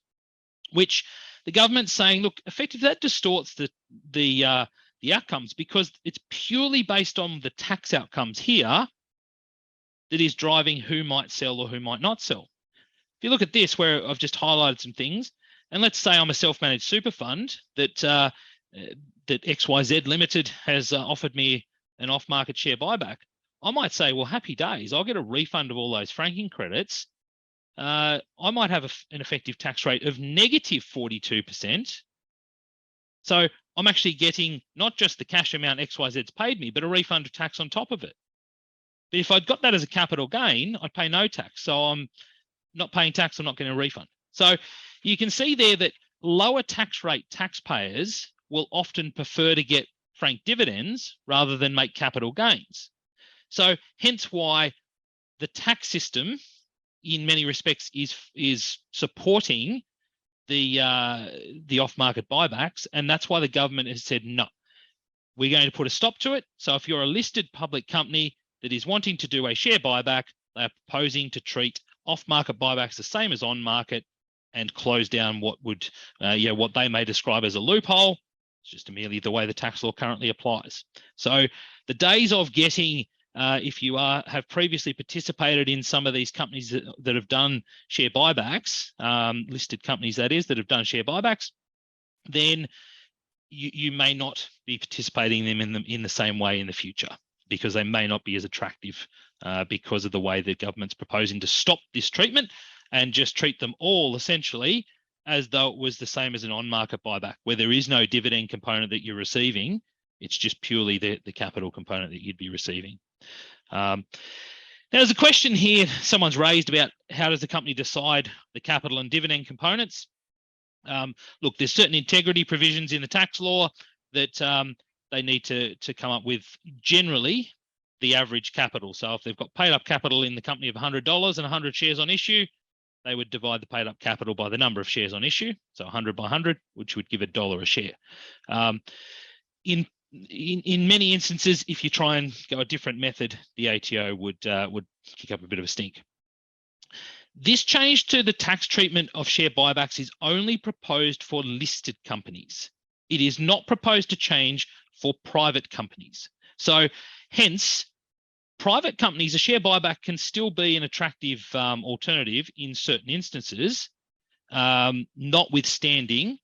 which the government's saying, look, effectively that distorts the outcomes, because it's purely based on the tax outcomes here that is driving who might sell or who might not sell. If you look at this, where I've just highlighted some things, and let's say I'm a self-managed super fund that XYZ Limited has offered me an off-market share buyback, I might say, well, happy days, I'll get a refund of all those franking credits. I might have an effective tax rate of negative 42%. So I'm actually getting not just the cash amount XYZ's paid me, but a refund of tax on top of it. But if I'd got that as a capital gain, I'd pay no tax. So I'm not paying tax, I'm not getting a refund. So you can see there that lower tax rate taxpayers will often prefer to get franked dividends rather than make capital gains. So hence why the tax system in many respects is supporting the off-market buybacks, and that's why the government has said no, we're going to put a stop to it. So if you're a listed public company that is wanting to do a share buyback, they are proposing to treat off-market buybacks the same as on-market and close down what they may describe as a loophole, It's just merely the way the tax law currently applies. So the days of getting, if you have previously participated in some of these companies that have done share buybacks, listed companies that is, that have done share buybacks, then you may not be participating in the same way in the future, because they may not be as attractive because of the way the government's proposing to stop this treatment and just treat them all essentially as though it was the same as an on-market buyback, where there is no dividend component that you're receiving. It's just purely the capital component that you'd be receiving. Now, there's a question here someone's raised about how does the company decide the capital and dividend components? Look, there's certain integrity provisions in the tax law that they need to come up with generally the average capital. So if they've got paid up capital in the company of $100 and 100 shares on issue, they would divide the paid up capital by the number of shares on issue. So 100 by 100, which would give $1 a share. In many instances, if you try and go a different method, the ATO would kick up a bit of a stink. This change to the tax treatment of share buybacks is only proposed for listed companies. It is not proposed to change for private companies. So hence, private companies, a share buyback can still be an attractive alternative in certain instances, notwithstanding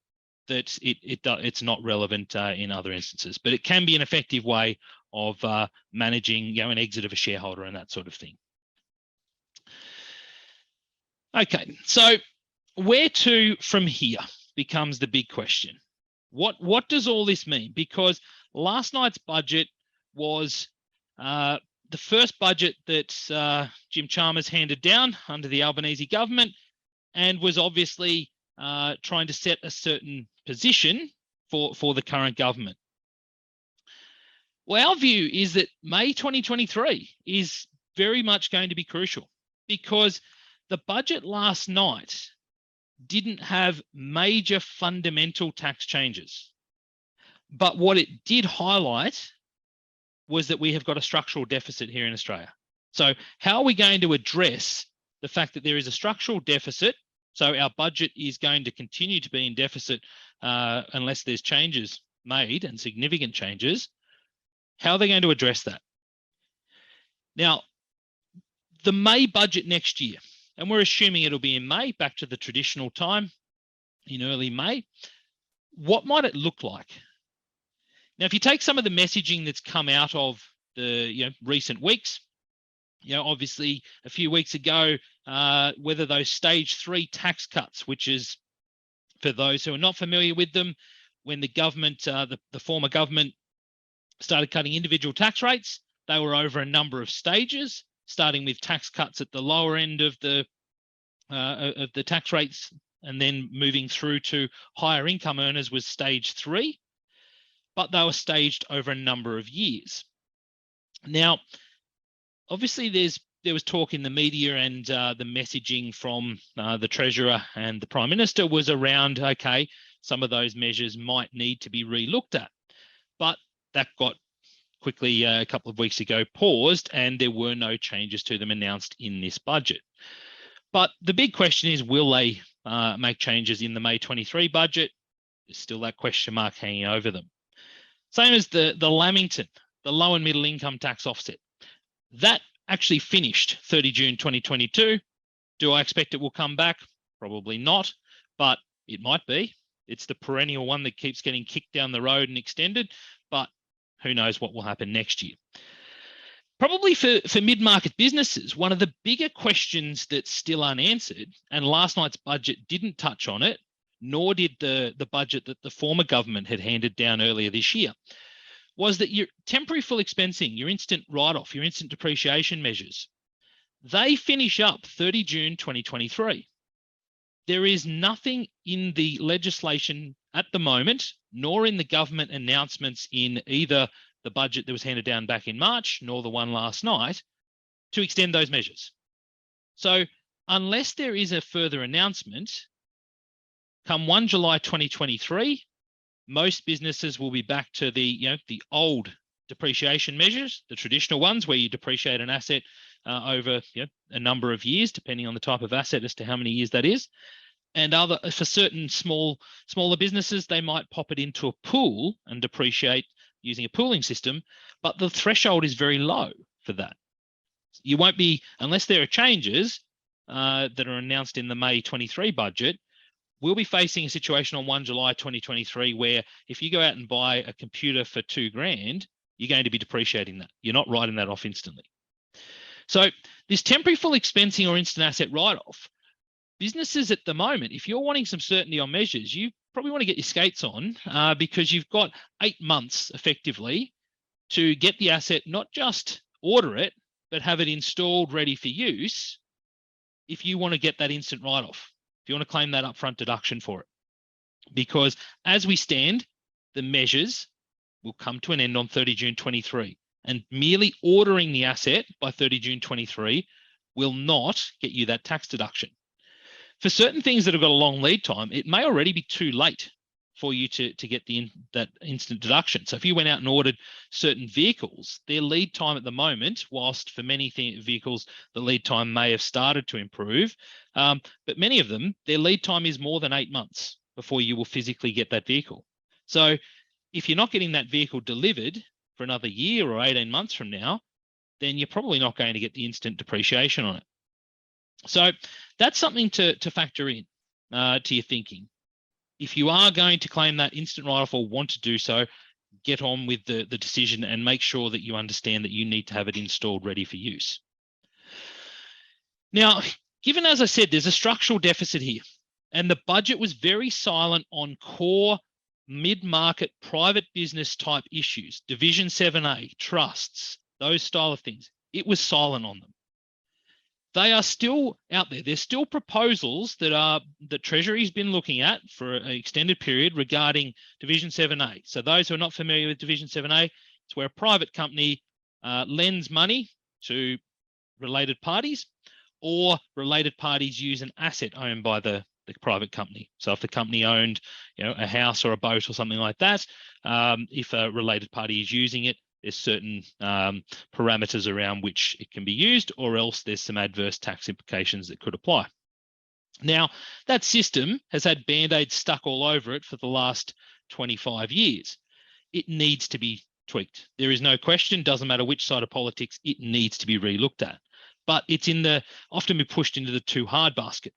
that it's not relevant in other instances. But it can be an effective way of managing an exit of a shareholder and that sort of thing. Okay, so where to from here becomes the big question. What does all this mean? Because last night's budget was the first budget that Jim Chalmers handed down under the Albanese government, and was obviously trying to set a certain position for the current government. Well, our view is that May 2023 is very much going to be crucial, because the budget last night didn't have major fundamental tax changes. But what it did highlight was that we have got a structural deficit here in Australia. So how are we going to address the fact that there is a structural deficit? So our budget is going to continue to be in deficit unless there's changes made, and significant changes. How are they going to address that? Now, the May budget next year, and we're assuming it'll be in May, back to the traditional time in early May. What might it look like? Now, if you take some of the messaging that's come out of the recent weeks, obviously a few weeks ago, whether those stage 3 tax cuts, which is, for those who are not familiar with them, when the government, the former government, started cutting individual tax rates, they were over a number of stages, starting with tax cuts at the lower end of the tax rates, and then moving through to higher income earners was stage 3, but they were staged over a number of years. Now, obviously there was talk in the media, and the messaging from the Treasurer and the Prime Minister was around, okay, some of those measures might need to be re-looked at. But that got quickly a couple of weeks ago paused, and there were no changes to them announced in this budget. But the big question is, will they make changes in the May 23 budget? There's still that question mark hanging over them. Same as the Lamington, the low and middle income tax offset. That actually finished 30 June 2022. Do I expect it will come back? Probably not, but it might be. It's the perennial one that keeps getting kicked down the road and extended, but who knows what will happen next year. Probably for mid-market businesses, one of the bigger questions that's still unanswered, and last night's budget didn't touch on it, nor did the budget that the former government had handed down earlier this year, was that your temporary full expensing, your instant write-off, your instant depreciation measures, they finish up 30 June 2023. There is nothing in the legislation at the moment, nor in the government announcements in either the budget that was handed down back in March, nor the one last night, to extend those measures. So unless there is a further announcement, come 1 July 2023, most businesses will be back to the old depreciation measures, the traditional ones where you depreciate an asset over a number of years, depending on the type of asset as to how many years that is. And for certain smaller businesses, they might pop it into a pool and depreciate using a pooling system, but the threshold is very low for that. You won't be, unless there are changes that are announced in the May 23 budget, we'll be facing a situation on 1 July 2023 where if you go out and buy a computer for $2,000, you're going to be depreciating that. You're not writing that off instantly. So this temporary full expensing or instant asset write-off, businesses at the moment, if you're wanting some certainty on measures, you probably want to get your skates on because you've got 8 months effectively to get the asset, not just order it, but have it installed ready for use if you want to get that instant write-off, if you want to claim that upfront deduction for it. Because as we stand, the measures will come to an end on 30 June 23, and merely ordering the asset by 30 June 23 will not get you that tax deduction. For certain things that have got a long lead time, it may already be too late for you to get that instant deduction. So if you went out and ordered certain vehicles, their lead time at the moment, whilst for many vehicles, the lead time may have started to improve, but many of them, their lead time is more than 8 months before you will physically get that vehicle. So if you're not getting that vehicle delivered for another year or 18 months from now, then you're probably not going to get the instant depreciation on it. So that's something to factor in to your thinking. If you are going to claim that instant write-off or want to do so, get on with the decision and make sure that you understand that you need to have it installed ready for use. Now, given, as I said, there's a structural deficit here, and the budget was very silent on core mid-market private business type issues, Division 7A, trusts, those style of things, it was silent on them. They are still out there. There's still proposals that Treasury's been looking at for an extended period regarding Division 7A. So those who are not familiar with Division 7A, it's where a private company lends money to related parties, or related parties use an asset owned by the private company. So if the company owned, a house or a boat or something like that, if a related party is using it, there's certain parameters around which it can be used, or else there's some adverse tax implications that could apply. Now, that system has had Band-Aids stuck all over it for the last 25 years. It needs to be tweaked. There is no question, doesn't matter which side of politics, it needs to be re-looked at. But it's often been pushed into the too hard basket.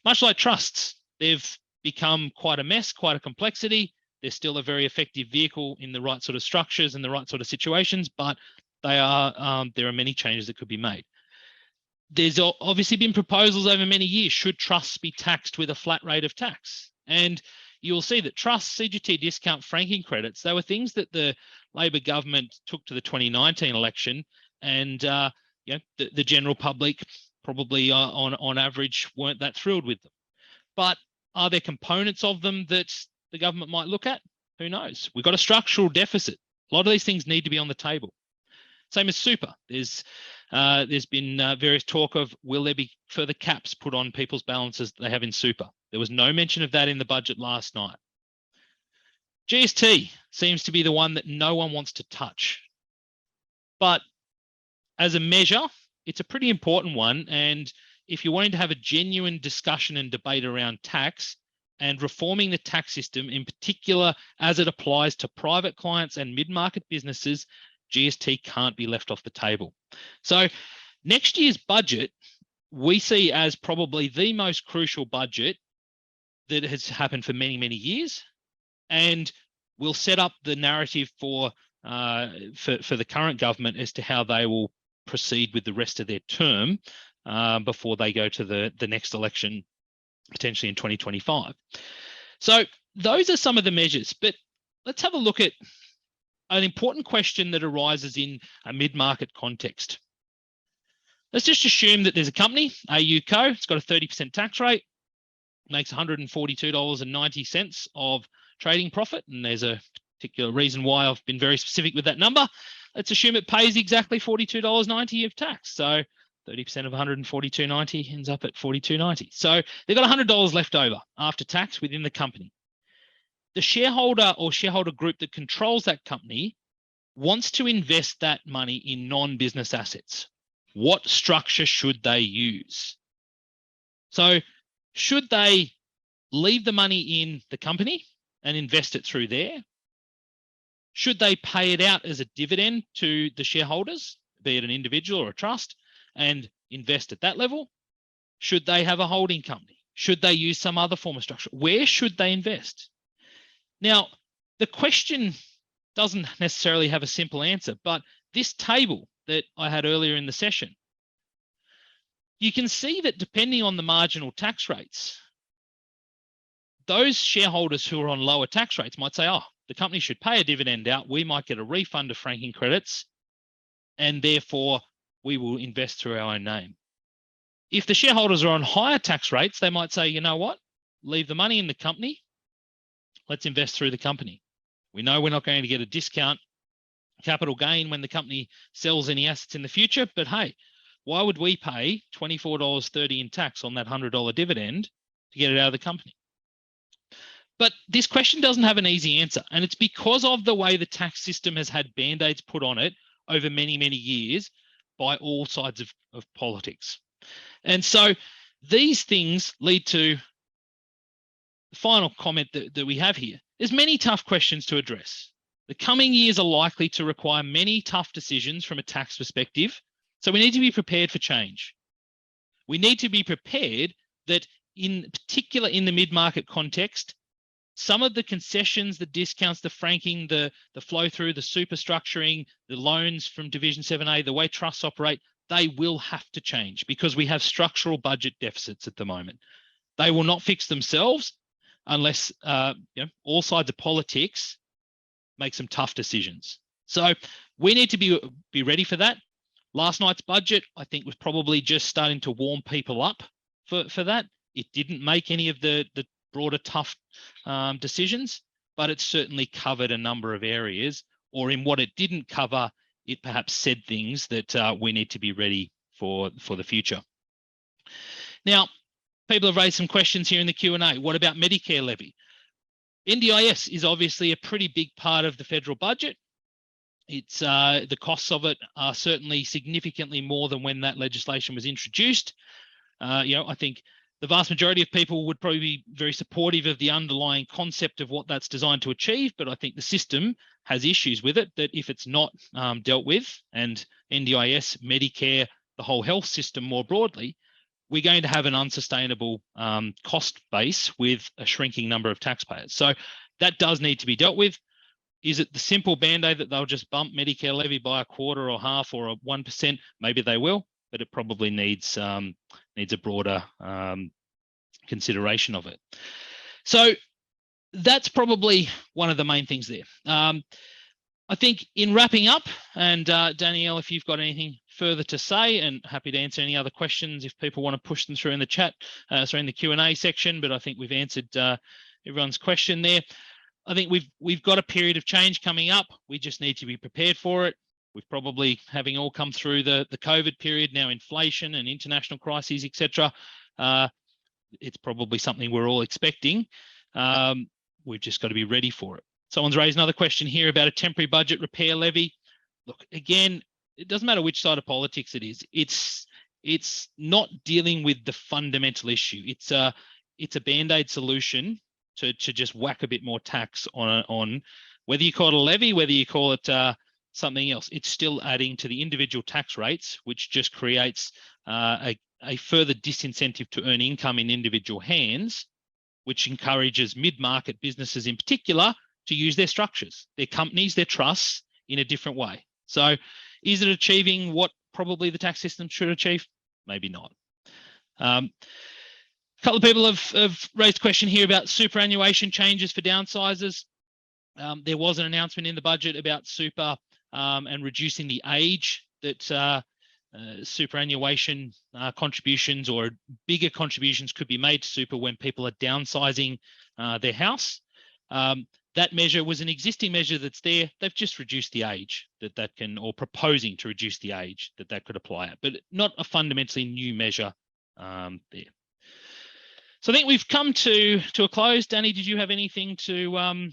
Much like trusts, they've become quite a mess, quite a complexity. They're still a very effective vehicle in the right sort of structures and the right sort of situations, but there are many changes that could be made. There's obviously been proposals over many years, should trusts be taxed with a flat rate of tax? And you'll see that trusts, CGT discount, franking credits, they were things that the Labor government took to the 2019 election, and the general public probably on average weren't that thrilled with them. But are there components of them that the government might look at? Who knows? We've got a structural deficit. A lot of these things need to be on the table. Same as super. There's been various talk of, will there be further caps put on people's balances that they have in super? There was no mention of that in the budget last night. GST seems to be the one that no one wants to touch. But as a measure, it's a pretty important one. And if you're wanting to have a genuine discussion and debate around tax and reforming the tax system, in particular as it applies to private clients and mid-market businesses, GST can't be left off the table. So next year's budget, we see as probably the most crucial budget that has happened for many, many years, and will set up the narrative for the current government as to how they will proceed with the rest of their term before they go to the next election, potentially in 2025. So those are some of the measures, but let's have a look at an important question that arises in a mid-market context. Let's just assume that there's a company, AUCO, it's got a 30% tax rate, makes $142.90 of trading profit, and there's a particular reason why I've been very specific with that number. Let's assume it pays exactly $42.90 of tax. So 30% of $142.90 ends up at $42.90. So they've got $100 left over after tax within the company. The shareholder or shareholder group that controls that company wants to invest that money in non-business assets. What structure should they use? So Should they leave the money in the company and invest it through there? Should they pay it out as a dividend to the shareholders, be it an individual or a trust, and invest at that level? Should they have a holding company? Should they use some other form of structure? Where should they invest? Now, the question doesn't necessarily have a simple answer, but this table that I had earlier in the session, you can see that depending on the marginal tax rates, those shareholders who are on lower tax rates might say, oh, the company should pay a dividend out. We might get a refund of franking credits, and therefore we will invest through our own name. If the shareholders are on higher tax rates, they might say, you know what, leave the money in the company. Let's invest through the company. We know we're not going to get a discount capital gain when the company sells any assets in the future, but hey, why would we pay $24.30 in tax on that $100 dividend to get it out of the company? But this question doesn't have an easy answer, and it's because of the way the tax system has had band-aids put on it over many, many years by all sides of politics. And so these things lead to the final comment that we have here. There's many tough questions to address. The coming years are likely to require many tough decisions from a tax perspective, so we need to be prepared for change. We need to be prepared that, in particular in the mid-market context, some of the concessions, the discounts, the franking, the flow through, the superstructuring, the loans from Division 7A, the way trusts operate, they will have to change because we have structural budget deficits at the moment. They will not fix themselves unless all sides of politics make some tough decisions. So we need to be ready for that. Last night's budget, I think, was probably just starting to warm people up for that. It didn't make any of the broader tough decisions, but it certainly covered a number of areas, or in what it didn't cover, it perhaps said things that we need to be ready for the future. Now, people have raised some questions here in the Q&A. What about Medicare levy? NDIS is obviously a pretty big part of the federal budget. It's the costs of it are certainly significantly more than when that legislation was introduced. I think the vast majority of people would probably be very supportive of the underlying concept of what that's designed to achieve, but I think the system has issues with it that if it's not dealt with, and NDIS, Medicare, the whole health system more broadly, we're going to have an unsustainable cost base with a shrinking number of taxpayers. So that does need to be dealt with. Is it the simple band-aid that they'll just bump Medicare levy by a quarter or half or a 1%? Maybe they will, but it probably needs a broader consideration of it. So that's probably one of the main things there. I think in wrapping up, and Danielle, if you've got anything further to say, and happy to answer any other questions if people want to push them through in the chat, in the Q&A section, but I think we've answered everyone's question there. I think we've got a period of change coming up. We just need to be prepared for it. We've probably, having all come through the COVID period, now inflation and international crises, etc. It's probably something we're all expecting. We've just got to be ready for it. Someone's raised another question here about a temporary budget repair levy. Look, again, it doesn't matter which side of politics it is. It's not dealing with the fundamental issue. It's a band-aid solution to just whack a bit more tax on whether you call it a levy, whether you call it something else. It's still adding to the individual tax rates, which just creates a further disincentive to earn income in individual hands, which encourages mid-market businesses in particular to use their structures, their companies, their trusts in a different way. So is it achieving what probably the tax system should achieve? Maybe not. A couple of people have raised a question here about superannuation changes for downsizers. There was an announcement in the budget about super and reducing the age that superannuation contributions or bigger contributions could be made to super when people are downsizing their house. That measure was an existing measure that's there. They've just reduced the age that can, or proposing to reduce the age that could apply it, but not a fundamentally new measure there. So I think we've come to a close. Danny, did you have anything to add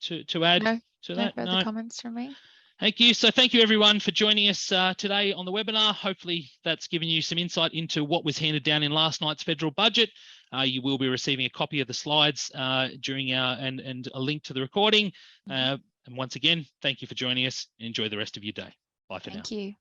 to that? No further comments from me. Thank you. So thank you everyone for joining us today on the webinar. Hopefully that's given you some insight into what was handed down in last night's federal budget. You will be receiving a copy of the slides during our and a link to the recording. And once again, thank you for joining us. Enjoy the rest of your day. Bye for now. Thank you.